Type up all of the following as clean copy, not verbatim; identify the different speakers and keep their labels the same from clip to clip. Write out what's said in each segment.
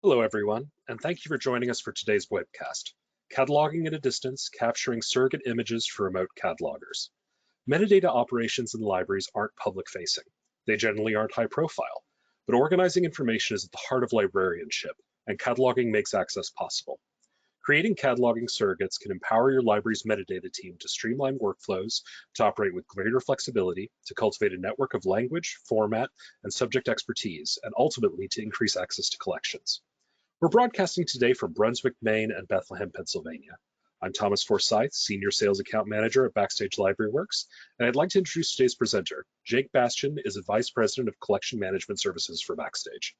Speaker 1: Hello, everyone, and thank you for joining us for today's webcast, Cataloging at a Distance, Capturing Surrogate Images for Remote Catalogers. Metadata operations in libraries aren't public-facing. They generally aren't high-profile, but organizing information is at the heart of librarianship, and cataloging makes access possible. Creating cataloging surrogates can empower your library's metadata team to streamline workflows, to operate with greater flexibility, to cultivate a network of language, format, and subject expertise, and ultimately to increase access to collections. We're broadcasting today from Brunswick, Maine and Bethlehem, Pennsylvania. I'm Thomas Forsyth, Senior Sales Account Manager at Backstage Library Works, and I'd like to introduce today's presenter. Jake Bastian is a Vice President of Collection Management Services for Backstage.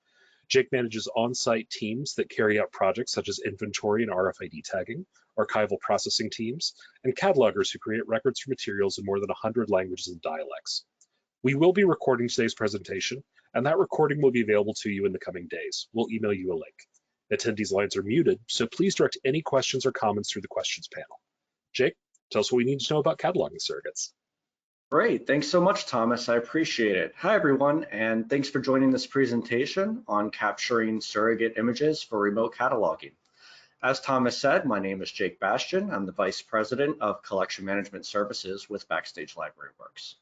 Speaker 1: Jake manages on-site teams that carry out projects such as inventory and RFID tagging, archival processing teams, and catalogers who create records for materials in more than 100 languages and dialects. We will be recording today's presentation, and that recording will be available to you in the coming days. We'll email you a link. Attendees' lines are muted, so please direct any questions or comments through the questions panel. Jake, tell us what we need to know about cataloging surrogates.
Speaker 2: Great, thanks so much, Thomas. I appreciate it. Hi, everyone, and thanks for joining this presentation on capturing surrogate images for remote cataloging. As Thomas said, my name is Jake Bastian. I'm the Vice President of Collection Management Services with Backstage Library Works.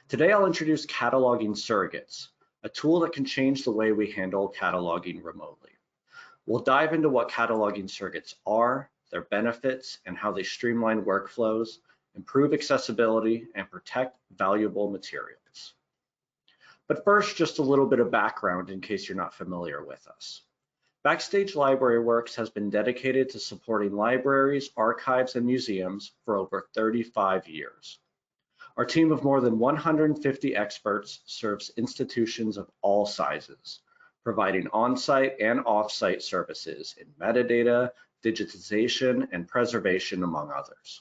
Speaker 2: Today, I'll introduce cataloging surrogates, a tool that can change the way we handle cataloging remotely. We'll dive into what cataloging surrogates are, their benefits, and how they streamline workflows, improve accessibility, and protect valuable materials. But first, just a little bit of background in case you're not familiar with us. Backstage Library Works has been dedicated to supporting libraries, archives, and museums for over 35 years. Our team of more than 150 experts serves institutions of all sizes, providing on-site and off-site services in metadata, digitization, and preservation, among others.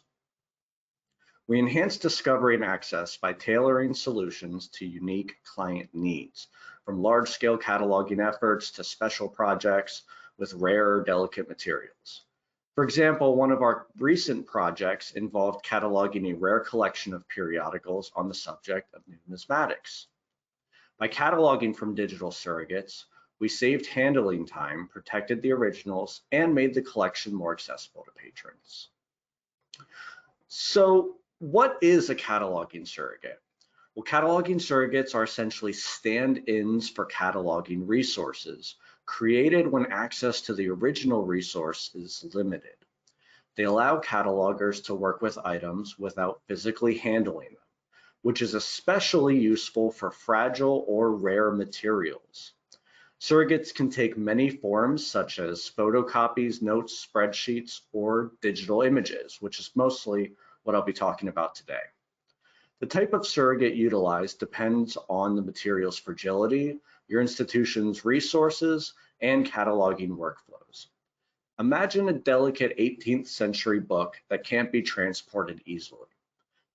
Speaker 2: We enhance discovery and access by tailoring solutions to unique client needs, from large-scale cataloging efforts to special projects with rare or delicate materials. For example, one of our recent projects involved cataloging a rare collection of periodicals on the subject of numismatics. By cataloging from digital surrogates, we saved handling time, protected the originals, and made the collection more accessible to patrons. So, what is a cataloging surrogate? Well, cataloging surrogates are essentially stand-ins for cataloging resources, created when access to the original resource is limited. They allow catalogers to work with items without physically handling them, which is especially useful for fragile or rare materials. Surrogates can take many forms, such as photocopies, notes, spreadsheets, or digital images, which is mostly what I'll be talking about today. The type of surrogate utilized depends on the material's fragility, your institution's resources, and cataloging workflows. Imagine a delicate 18th century book that can't be transported easily.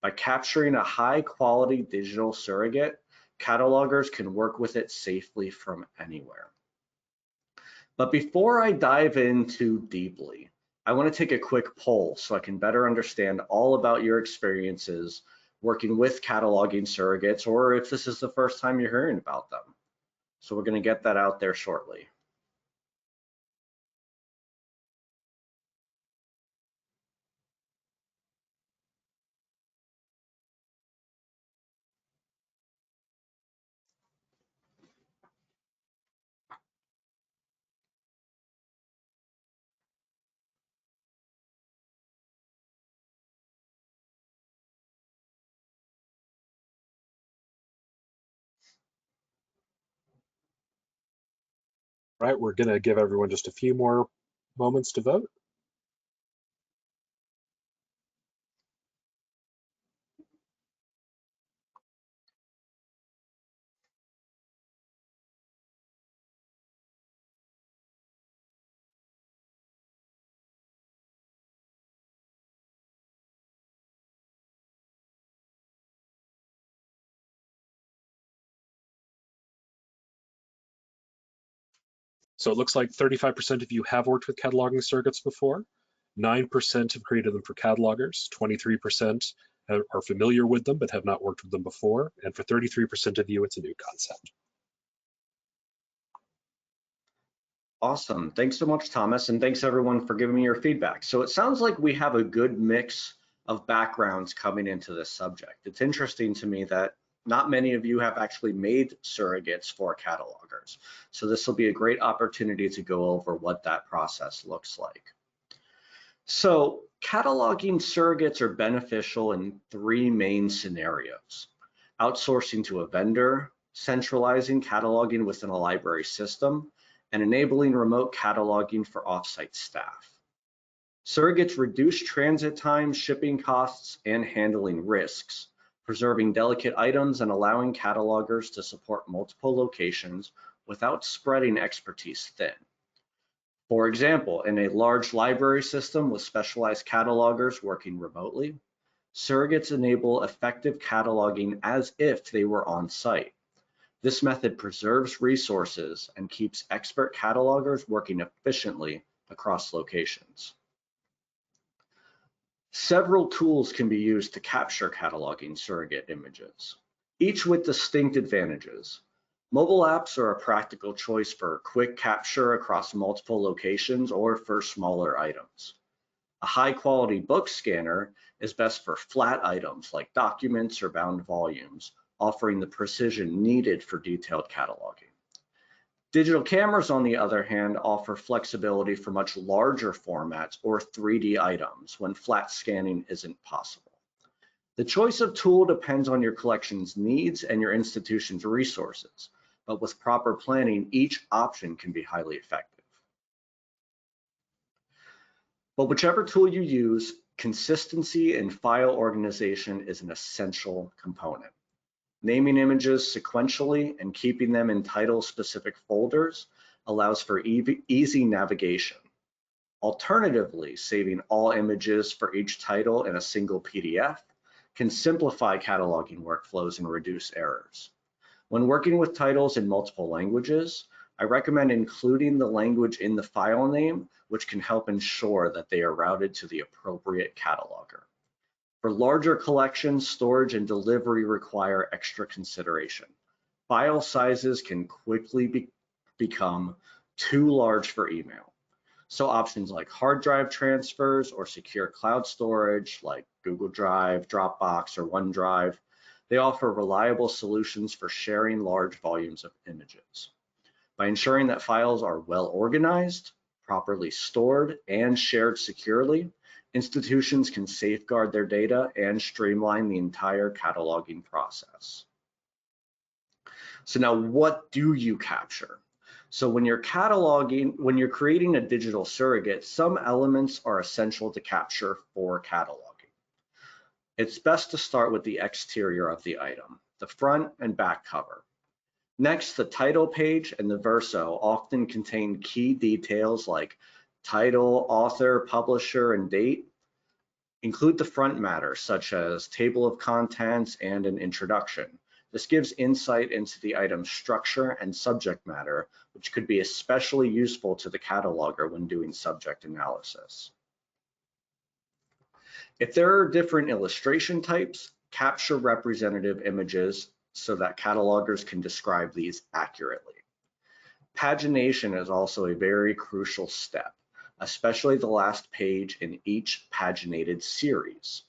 Speaker 2: By capturing a high-quality digital surrogate, catalogers can work with it safely from anywhere. But before I dive in too deeply, I want to take a quick poll so I can better understand all about your experiences working with cataloging surrogates, or if this is the first time you're hearing about them. So we're going to get that out there shortly.
Speaker 1: All right, we're going to give everyone just a few more moments to vote. So it looks like 35% of you have worked with cataloging surrogates before, 9% have created them for catalogers, 23% are familiar with them but have not worked with them before, and for 33% of you, it's a new concept.
Speaker 2: Awesome. Thanks so much, Thomas, and thanks everyone for giving me your feedback. So it sounds like we have a good mix of backgrounds coming into this subject. It's interesting to me that not many of you have actually made surrogates for catalogers. So this will be a great opportunity to go over what that process looks like. So cataloging surrogates are beneficial in three main scenarios: outsourcing to a vendor, centralizing cataloging within a library system, and enabling remote cataloging for offsite staff. Surrogates reduce transit time, shipping costs, and handling risks, preserving delicate items and allowing catalogers to support multiple locations without spreading expertise thin. For example, in a large library system with specialized catalogers working remotely, surrogates enable effective cataloging as if they were on site. This method preserves resources and keeps expert catalogers working efficiently across locations. Several tools can be used to capture cataloging surrogate images, each with distinct advantages. Mobile apps are a practical choice for quick capture across multiple locations or for smaller items. A high-quality book scanner is best for flat items like documents or bound volumes, offering the precision needed for detailed cataloging. Digital cameras, on the other hand, offer flexibility for much larger formats or 3D items when flat scanning isn't possible. The choice of tool depends on your collection's needs and your institution's resources, but with proper planning, each option can be highly effective. But whichever tool you use, consistency in file organization is an essential component. Naming images sequentially and keeping them in title-specific folders allows for easy navigation. Alternatively, saving all images for each title in a single PDF can simplify cataloging workflows and reduce errors. When working with titles in multiple languages, I recommend including the language in the file name, which can help ensure that they are routed to the appropriate cataloger. For larger collections, storage and delivery require extra consideration. File sizes can quickly become too large for email. So options like hard drive transfers or secure cloud storage like Google Drive, Dropbox, or OneDrive, they offer reliable solutions for sharing large volumes of images. By ensuring that files are well organized, properly stored, and shared securely, institutions can safeguard their data and streamline the entire cataloging process. So now, what do you capture? So when you're creating a digital surrogate, some elements are essential to capture for cataloging. It's best to start with the exterior of the item, the front and back cover. Next, the title page and the verso often contain key details like title, author, publisher, and date. Include the front matter, such as table of contents and an introduction. This gives insight into the item's structure and subject matter, which could be especially useful to the cataloger when doing subject analysis. If there are different illustration types, capture representative images so that catalogers can describe these accurately. Pagination is also a very crucial step, especially the last page in each paginated series.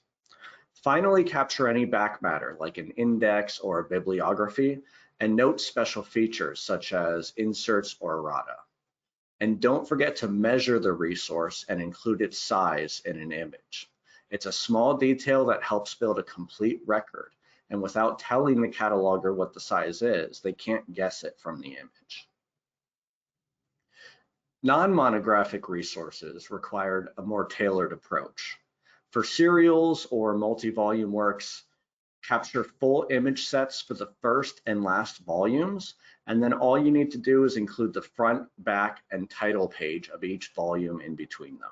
Speaker 2: Finally, capture any back matter like an index or a bibliography, and note special features such as inserts or errata. And don't forget to measure the resource and include its size in an image. It's a small detail that helps build a complete record, and without telling the cataloger what the size is, they can't guess it from the image. Non-monographic resources required a more tailored approach. For serials or multi-volume works, capture full image sets for the first and last volumes, and then all you need to do is include the front, back, and title page of each volume in between them.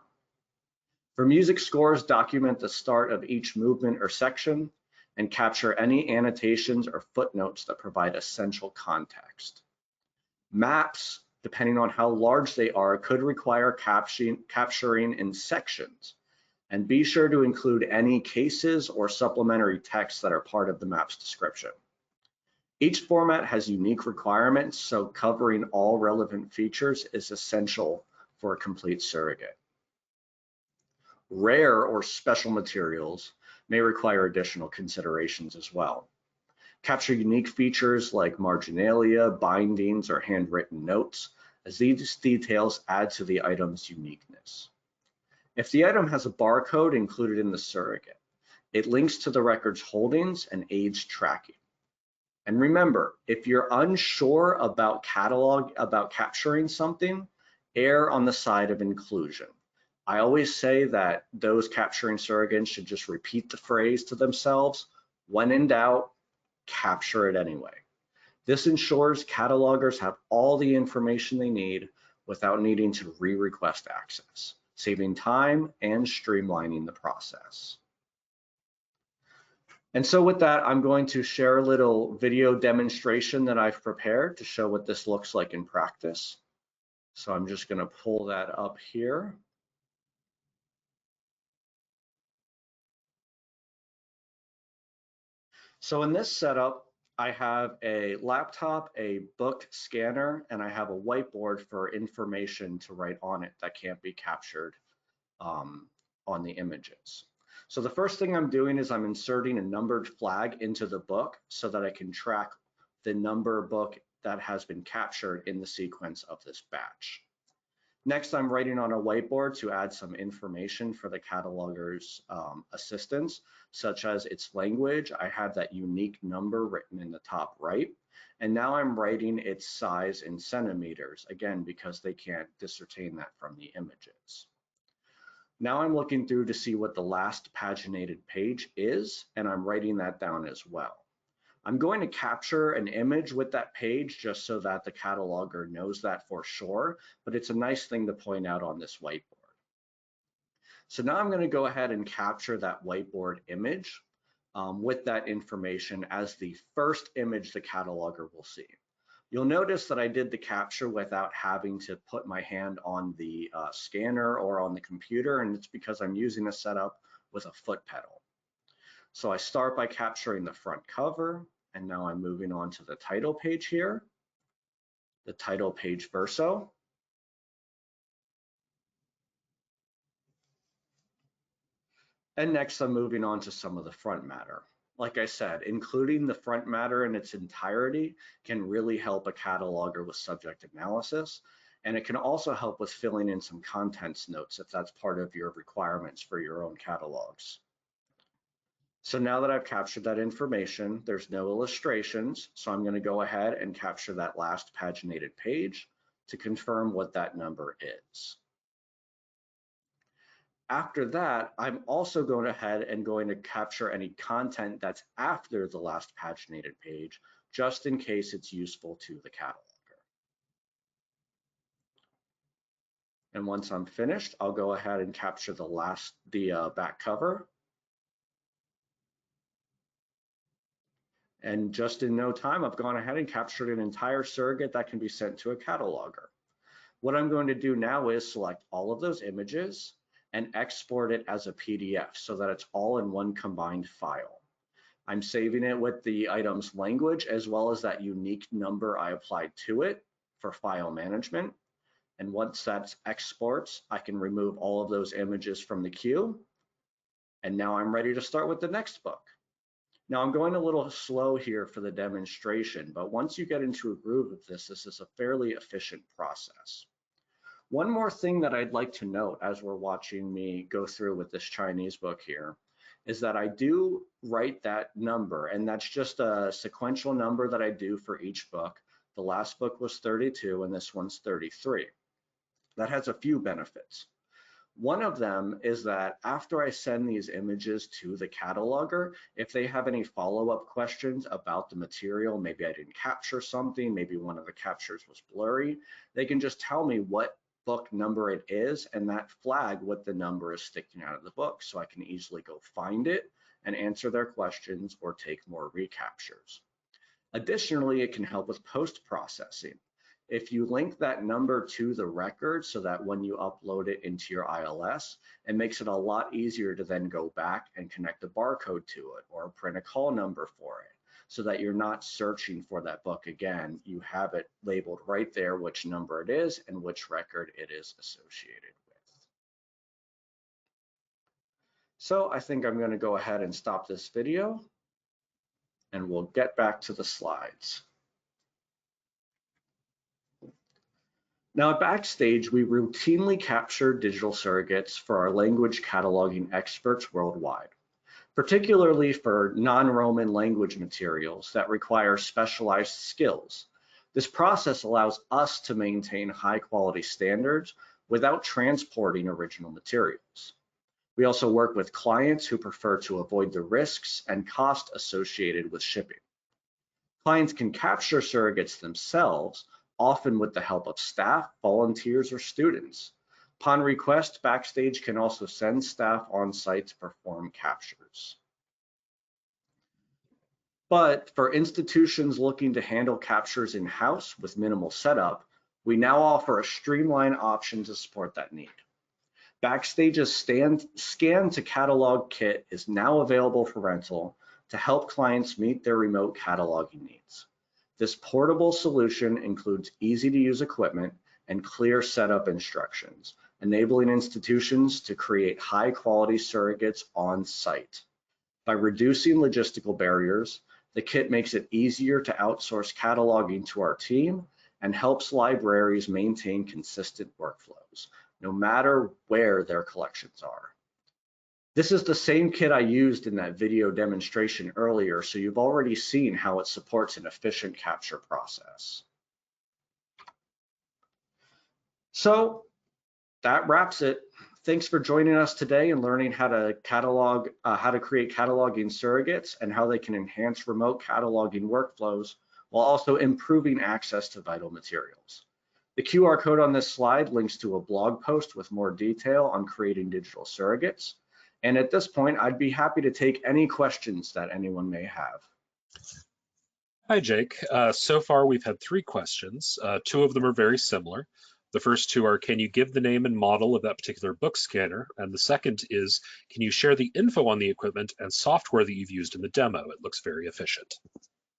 Speaker 2: For music scores, document the start of each movement or section, and capture any annotations or footnotes that provide essential context. Maps, depending on how large they are, could require capturing in sections, and be sure to include any cases or supplementary text that are part of the map's description. Each format has unique requirements, so covering all relevant features is essential for a complete surrogate. Rare or special materials may require additional considerations as well. Capture unique features like marginalia, bindings, or handwritten notes, as these details add to the item's uniqueness. If the item has a barcode included in the surrogate, it links to the record's holdings and age tracking. And remember, if you're unsure about capturing something, err on the side of inclusion. I always say that those capturing surrogates should just repeat the phrase to themselves. When in doubt, capture it anyway. This ensures catalogers have all the information they need without needing to re-request access, saving time and streamlining the process. And so with that, I'm going to share a little video demonstration that I've prepared to show what this looks like in practice. So I'm just going to pull that up here. So in this setup, I have a laptop, a book scanner, and I have a whiteboard for information to write on it that can't be captured on the images. So the first thing I'm doing is I'm inserting a numbered flag into the book so that I can track the number book that has been captured in the sequence of this batch. Next, I'm writing on a whiteboard to add some information for the cataloger's assistance, such as its language. I have that unique number written in the top right. And now I'm writing its size in centimeters, again, because they can't discern that from the images. Now I'm looking through to see what the last paginated page is, and I'm writing that down as well. I'm going to capture an image with that page just so that the cataloger knows that for sure, but it's a nice thing to point out on this whiteboard. So now I'm going to go ahead and capture that whiteboard image with that information as the first image the cataloger will see. You'll notice that I did the capture without having to put my hand on the scanner or on the computer, and it's because I'm using a setup with a foot pedal. So I start by capturing the front cover, and now I'm moving on to the title page here, the title page verso. And next I'm moving on to some of the front matter. Like I said, including the front matter in its entirety can really help a cataloger with subject analysis, and it can also help with filling in some contents notes if that's part of your requirements for your own catalogs. So now that I've captured that information, there's no illustrations, so I'm going to go ahead and capture that last paginated page to confirm what that number is. After that, I'm also going ahead and going to capture any content that's after the last paginated page, just in case it's useful to the cataloger. And once I'm finished, I'll go ahead and capture the back cover. And just in no time, I've gone ahead and captured an entire surrogate that can be sent to a cataloger. What I'm going to do now is select all of those images and export it as a PDF so that it's all in one combined file. I'm saving it with the item's language as well as that unique number I applied to it for file management. And once that exports, I can remove all of those images from the queue. And now I'm ready to start with the next book. Now I'm going a little slow here for the demonstration, but once you get into a groove of this is a fairly efficient process. One more thing that I'd like to note as we're watching me go through with this Chinese book here is that I do write that number, and that's just a sequential number that I do for each book. The last book was 32 and this one's 33. That has a few benefits. One of them is that after I send these images to the cataloger, if they have any follow-up questions about the material, maybe I didn't capture something, maybe one of the captures was blurry, they can just tell me what book number it is, and that flag what the number is sticking out of the book, so I can easily go find it and answer their questions or take more recaptures. Additionally, it can help with post-processing. If you link that number to the record so that when you upload it into your ILS, it makes it a lot easier to then go back and connect a barcode to it or print a call number for it. so that you're not searching for that book again. You have it labeled right there which number it is and which record it is associated with. So I think I'm going to go ahead and stop this video, and we'll get back to the slides. Now at Backstage, we routinely capture digital surrogates for our language cataloging experts worldwide, particularly for non-Roman language materials that require specialized skills. This process allows us to maintain high quality standards without transporting original materials. We also work with clients who prefer to avoid the risks and cost associated with shipping. Clients can capture surrogates themselves, often with the help of staff, volunteers, or students. Upon request, Backstage can also send staff on site to perform captures. But for institutions looking to handle captures in-house with minimal setup, we now offer a streamline option to support that need. Backstage's scan to catalog kit is now available for rental to help clients meet their remote cataloging needs. This portable solution includes easy-to-use equipment and clear setup instructions, enabling institutions to create high-quality surrogates on site. By reducing logistical barriers, the kit makes it easier to outsource cataloging to our team and helps libraries maintain consistent workflows, no matter where their collections are. This is the same kit I used in that video demonstration earlier, so you've already seen how it supports an efficient capture process. So that wraps it. Thanks for joining us today and learning how to create cataloging surrogates and how they can enhance remote cataloging workflows while also improving access to vital materials. The QR code on this slide links to a blog post with more detail on creating digital surrogates. And at this point, I'd be happy to take any questions that anyone may have.
Speaker 1: Hi, Jake. So far, we've had 3 questions. 2 of them are very similar. The first 2 are, can you give the name and model of that particular book scanner? And the second is, can you share the info on the equipment and software that you've used in the demo? It looks very efficient.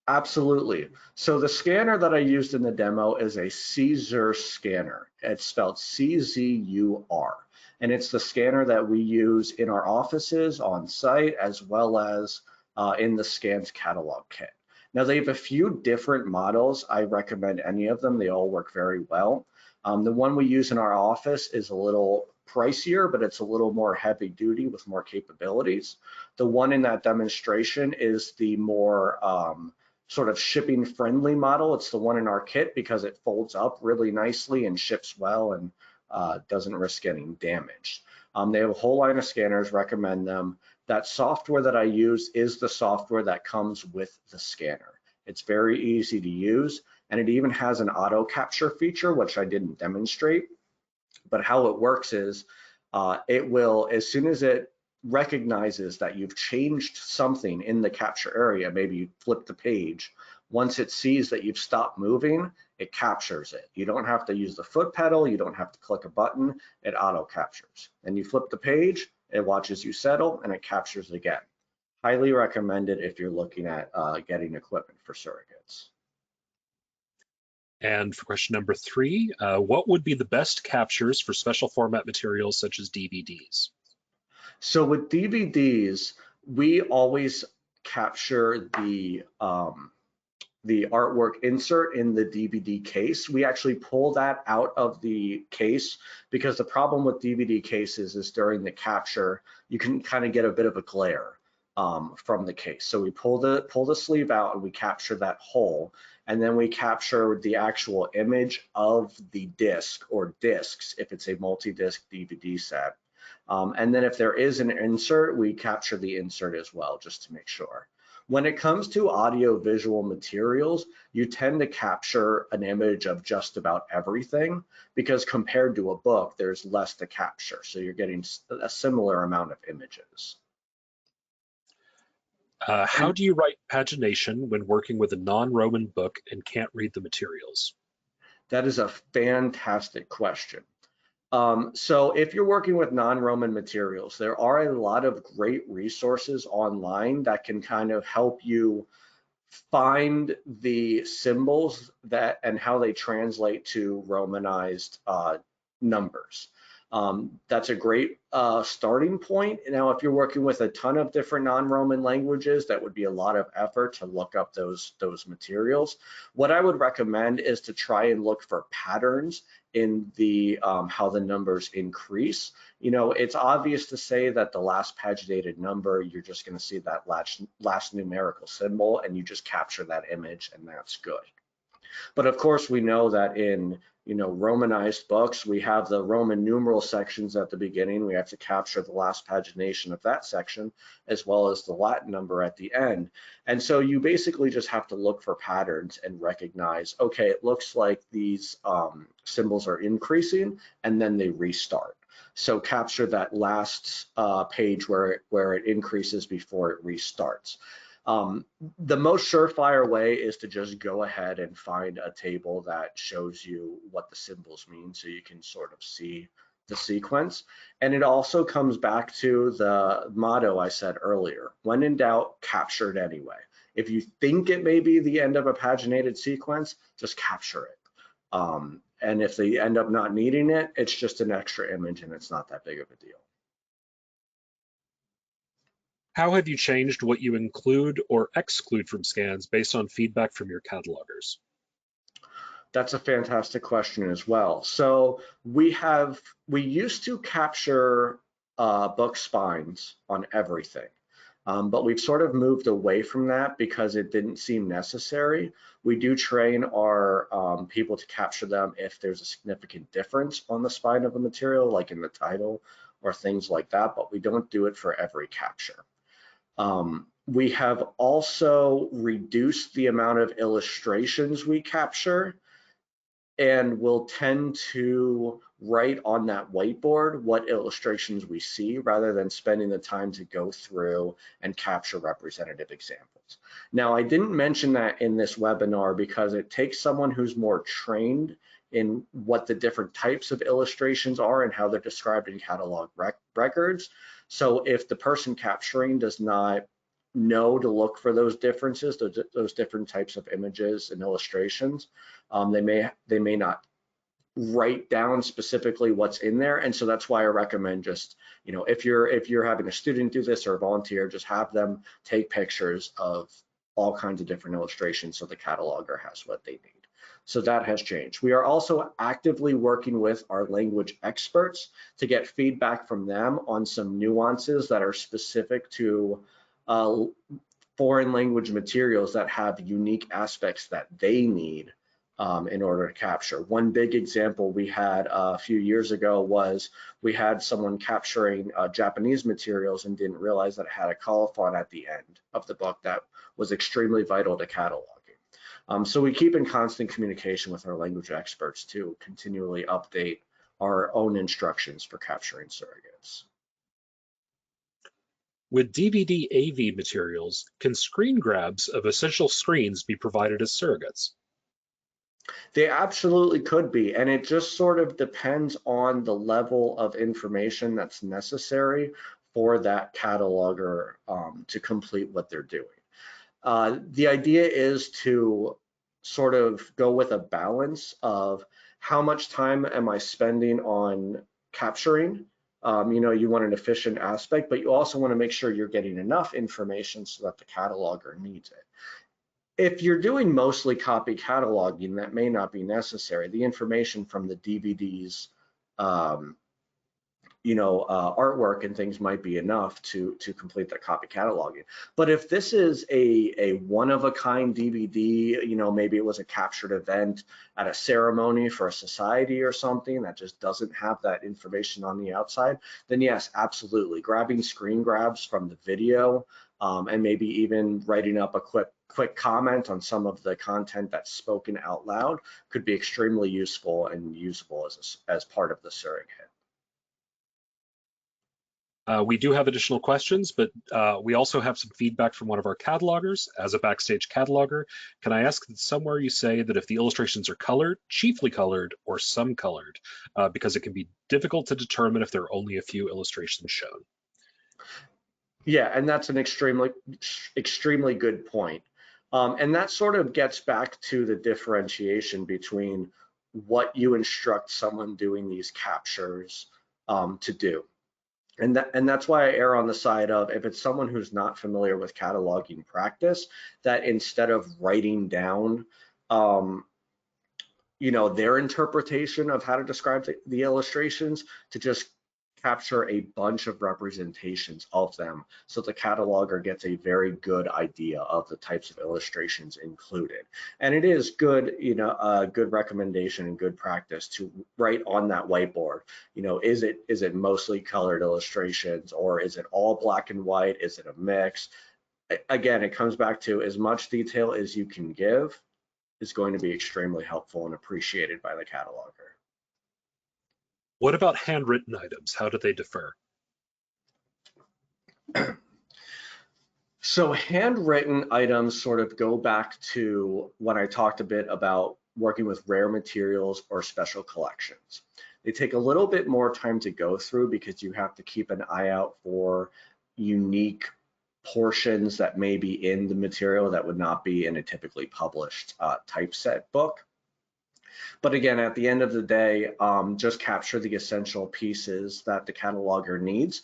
Speaker 2: Absolutely. So the scanner that I used in the demo is a CZUR scanner. It's spelled C-Z-U-R. And it's the scanner that we use in our offices on site, as well as in the scans catalog kit. Now they have a few different models. I recommend any of them. They all work very well. The one we use in our office is a little pricier, but it's a little more heavy duty with more capabilities. The one in that demonstration is the more sort of shipping friendly model. It's the one in our kit because it folds up really nicely and ships well and doesn't risk getting damaged. They have a whole line of scanners, recommend them. That software that I use is the software that comes with the scanner. It's very easy to use, and it even has an auto capture feature, which I didn't demonstrate. But how it works is it will, as soon as it recognizes that you've changed something in the capture area, maybe you flip the page, once it sees that you've stopped moving, it captures it. You don't have to use the foot pedal, you don't have to click a button, it auto captures. And you flip the page, it watches you settle, and it captures again. Highly recommended if you're looking at getting equipment for surrogates.
Speaker 1: And for question number 3, what would be the best captures for special format materials such as DVDs?
Speaker 2: So with DVDs, we always capture the artwork insert in the DVD case. We actually pull that out of the case because the problem with DVD cases is during the capture, you can kind of get a bit of a glare from the case. So we pull the sleeve out and we capture that whole, and then we capture the actual image of the disc or discs if it's a multi-disc DVD set. And then if there is an insert, we capture the insert as well, just to make sure. When it comes to audio-visual materials, you tend to capture an image of just about everything because compared to a book, there's less to capture. So you're getting a similar amount of images.
Speaker 1: How do you write pagination when working with a non-Roman book and can't read the materials?
Speaker 2: That is a fantastic question. So if you're working with non-Roman materials, there are a lot of great resources online that can kind of help you find the symbols that and how they translate to Romanized numbers. That's a great starting point. Now, if you're working with a ton of different non-Roman languages, that would be a lot of effort to look up those materials. What I would recommend is to try and look for patterns in the how the numbers increase. You know, it's obvious to say that the last paginated number, you're just going to see that last numerical symbol, and you just capture that image, and that's good. But of course, we know that in Romanized books, we have the Roman numeral sections at the beginning. We have to capture the last pagination of that section, as well as the Latin number at the end. And so you basically just have to look for patterns and recognize, okay, it looks like these symbols are increasing, and then they restart. So capture that last page where it increases before it restarts. The most surefire way is to just go ahead and find a table that shows you what the symbols mean, so you can sort of see the sequence. And it also comes back to the motto I said earlier: when in doubt, capture it anyway. If you think it may be the end of a paginated sequence, just capture it. And if they end up not needing it, it's just an extra image and it's not that big of a deal.
Speaker 1: How have you changed what you include or exclude from scans based on feedback from your catalogers?
Speaker 2: That's a fantastic question as well. So we used to capture book spines on everything, but we've sort of moved away from that because it didn't seem necessary. We do train our people to capture them if there's a significant difference on the spine of a material, like in the title or things like that, but we don't do it for every capture. We have also reduced the amount of illustrations we capture, and we'll tend to write on that whiteboard what illustrations we see rather than spending the time to go through and capture representative examples. Now, I didn't mention that in this webinar because it takes someone who's more trained in what the different types of illustrations are and how they're described in catalog records. So if the person capturing does not know to look for those differences, those different types of images and illustrations, they may not write down specifically what's in there. And so that's why I recommend just, if you're having a student do this or a volunteer, just have them take pictures of all kinds of different illustrations so the cataloger has what they need. So that has changed. We are also actively working with our language experts to get feedback from them on some nuances that are specific to foreign language materials that have unique aspects that they need in order to capture. One big example we had a few years ago was we had someone capturing Japanese materials and didn't realize that it had a colophon at the end of the book that was extremely vital to cataloging. So we keep in constant communication with our language experts to continually update our own instructions for capturing surrogates.
Speaker 1: With DVD AV materials, can screen grabs of essential screens be provided as surrogates?
Speaker 2: They absolutely could be, and it just sort of depends on the level of information that's necessary for that cataloger to complete what they're doing. The idea is to sort of go with a balance of how much time am I spending on capturing. You want an efficient aspect, but you also want to make sure you're getting enough information so that the cataloger needs it. If you're doing mostly copy cataloging, that may not be necessary. The information from the DVDs, artwork and things might be enough to complete that copy cataloging. But if this is a one-of-a-kind DVD, maybe it was a captured event at a ceremony for a society or something that just doesn't have that information on the outside, then yes, absolutely. Grabbing screen grabs from the video and maybe even writing up a quick comment on some of the content that's spoken out loud could be extremely useful and usable as part of the surrogate.
Speaker 1: We do have additional questions, but we also have some feedback from one of our catalogers. As a Backstage cataloger, can I ask that somewhere you say that if the illustrations are colored, chiefly colored, or some colored, because it can be difficult to determine if there are only a few illustrations shown?
Speaker 2: Yeah, and that's an extremely good point. And that sort of gets back to the differentiation between what you instruct someone doing these captures to do. And that's why I err on the side of, if it's someone who's not familiar with cataloging practice, that instead of writing down their interpretation of how to describe the illustrations, to just capture a bunch of representations of them, so the cataloger gets a very good idea of the types of illustrations included. And it is good, a good recommendation and good practice to write on that whiteboard, is it mostly colored illustrations, or is it all black and white? Is it a mix? Again, it comes back to, as much detail as you can give is going to be extremely helpful and appreciated by the cataloger.
Speaker 1: What about handwritten items? How do they differ?
Speaker 2: So handwritten items sort of go back to when I talked a bit about working with rare materials or special collections. They take a little bit more time to go through because you have to keep an eye out for unique portions that may be in the material that would not be in a typically published typeset book. But again, at the end of the day, just capture the essential pieces that the cataloger needs.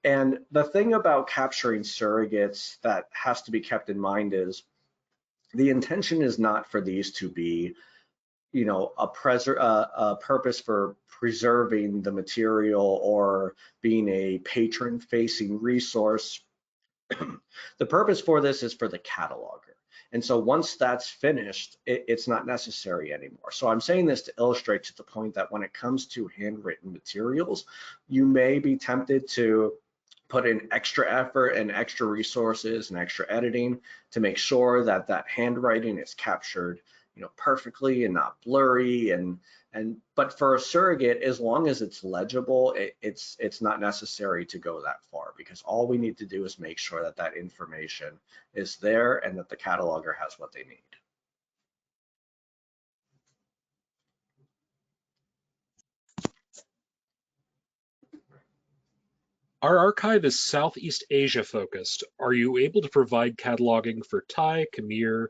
Speaker 2: And the thing about capturing surrogates that has to be kept in mind is, the intention is not for these to be, a purpose for preserving the material or being a patron-facing resource. The purpose for this is for the cataloger. And so once that's finished, it's not necessary anymore. So I'm saying this to illustrate to the point that when it comes to handwritten materials, you may be tempted to put in extra effort and extra resources and extra editing to make sure that that handwriting is captured, perfectly and not blurry. But for a surrogate, as long as it's legible, it's not necessary to go that far, because all we need to do is make sure that that information is there and that the cataloger has what they need.
Speaker 1: Our archive is Southeast Asia focused. Are you able to provide cataloging for Thai, Khmer,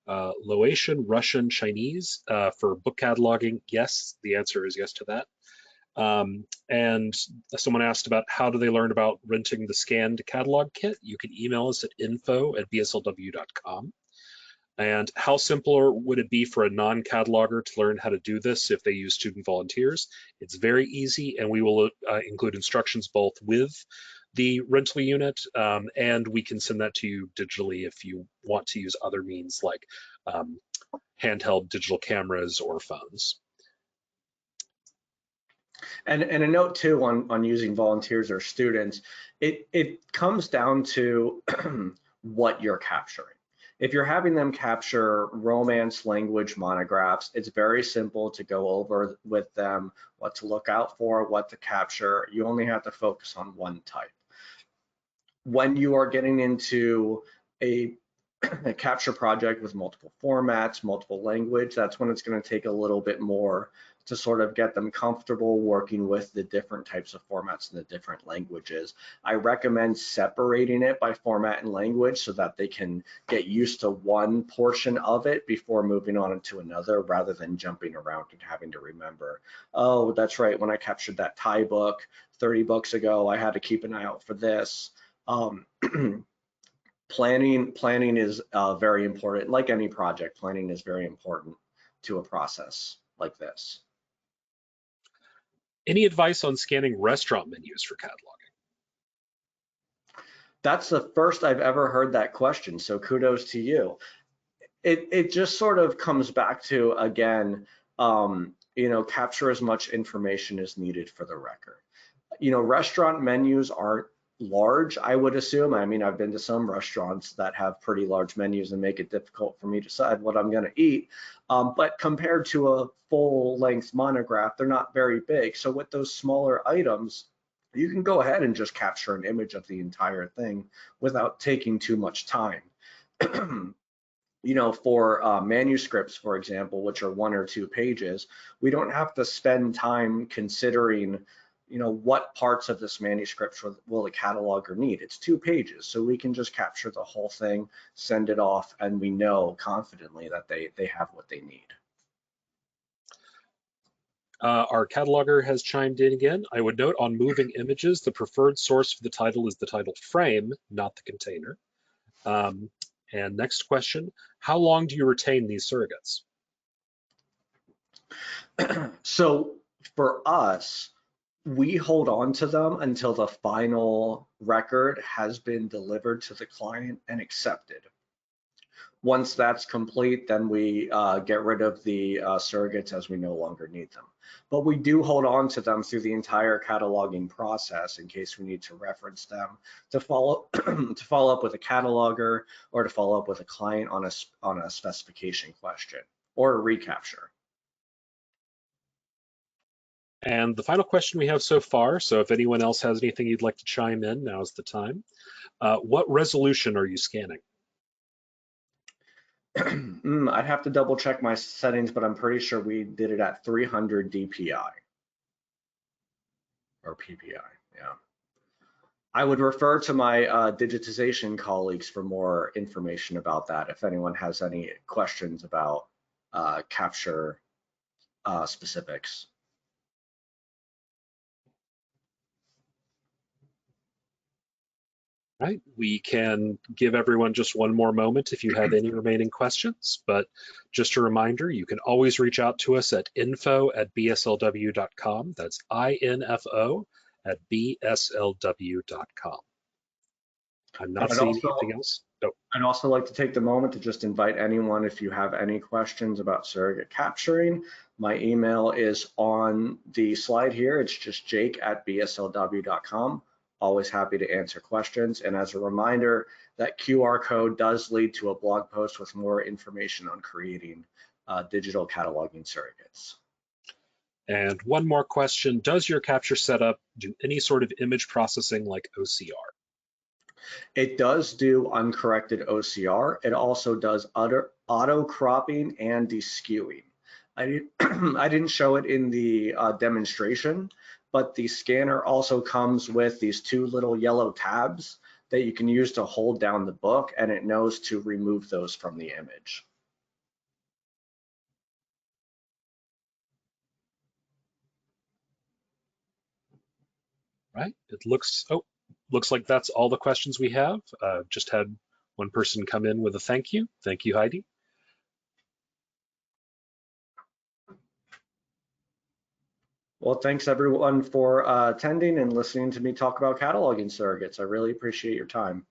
Speaker 1: Laotian, Russian, Chinese for book cataloging? Yes, the answer is yes to that. And someone asked about, how do they learn about renting the scanned catalog kit? You can email us at info@bslw.com. And how simple would it be for a non-cataloger to learn how to do this if they use student volunteers? It's very easy, and we will include instructions both with the rental unit, and we can send that to you digitally if you want to use other means like handheld digital cameras or phones.
Speaker 2: And a note too on using volunteers or students, it comes down to what you're capturing. If you're having them capture Romance language monographs, it's very simple to go over with them what to look out for, what to capture. You only have to focus on one type. When you are getting into a capture project with multiple formats, multiple language, that's when it's going to take a little bit more to sort of get them comfortable working with the different types of formats and the different languages. I recommend separating it by format and language so that they can get used to one portion of it before moving on to another, rather than jumping around and having to remember, oh, that's right, when I captured that Thai book 30 books ago, I had to keep an eye out for this. Planning is very important. Like any project, planning is very important to a process like this.
Speaker 1: Any advice on scanning restaurant menus for cataloging?
Speaker 2: That's the first I've ever heard that question, so kudos to you. It just sort of comes back to, again, capture as much information as needed for the record. Restaurant menus aren't large, I would assume. I mean, I've been to some restaurants that have pretty large menus and make it difficult for me to decide what I'm going to eat. But compared to a full-length monograph, they're not very big. So with those smaller items, you can go ahead and just capture an image of the entire thing without taking too much time. For manuscripts, for example, which are 1 or 2 pages, we don't have to spend time considering what parts of this manuscript will the cataloger need? It's 2 pages, so we can just capture the whole thing, send it off, and we know confidently that they have what they need.
Speaker 1: Our cataloger has chimed in again. I would note on moving images, the preferred source for the title is the title frame, not the container. And next question, how long do you retain these surrogates?
Speaker 2: So for us, we hold on to them until the final record has been delivered to the client and accepted. Once that's complete, then we get rid of the surrogates as we no longer need them. But we do hold on to them through the entire cataloging process in case we need to reference them to follow up with a cataloger or to follow up with a client on a specification question or a recapture.
Speaker 1: And the final question we have so far, so if anyone else has anything you'd like to chime in, now's the time. What resolution are you scanning?
Speaker 2: I'd have to double check my settings, but I'm pretty sure we did it at 300 DPI or PPI, yeah. I would refer to my digitization colleagues for more information about that if anyone has any questions about capture specifics.
Speaker 1: Right, we can give everyone just one more moment if you have any remaining questions, but just a reminder, you can always reach out to us at info@bslw.com. That's info@bslw.com. I'm not seeing anything else. Oh.
Speaker 2: I'd also like to take the moment to just invite anyone, if you have any questions about surrogate capturing, my email is on the slide here. It's just jake@bslw.com. Always happy to answer questions. And as a reminder, that QR code does lead to a blog post with more information on creating digital cataloging surrogates.
Speaker 1: And one more question, does your capture setup do any sort of image processing like OCR?
Speaker 2: It does do uncorrected OCR. It also does auto cropping and deskewing. I didn't show it in the demonstration, but the scanner also comes with these 2 little yellow tabs that you can use to hold down the book, and it knows to remove those from the image.
Speaker 1: Right, it looks like that's all the questions we have. Just had one person come in with a thank you. Thank you, Heidi.
Speaker 2: Well, thanks everyone for attending and listening to me talk about cataloging surrogates. I really appreciate your time.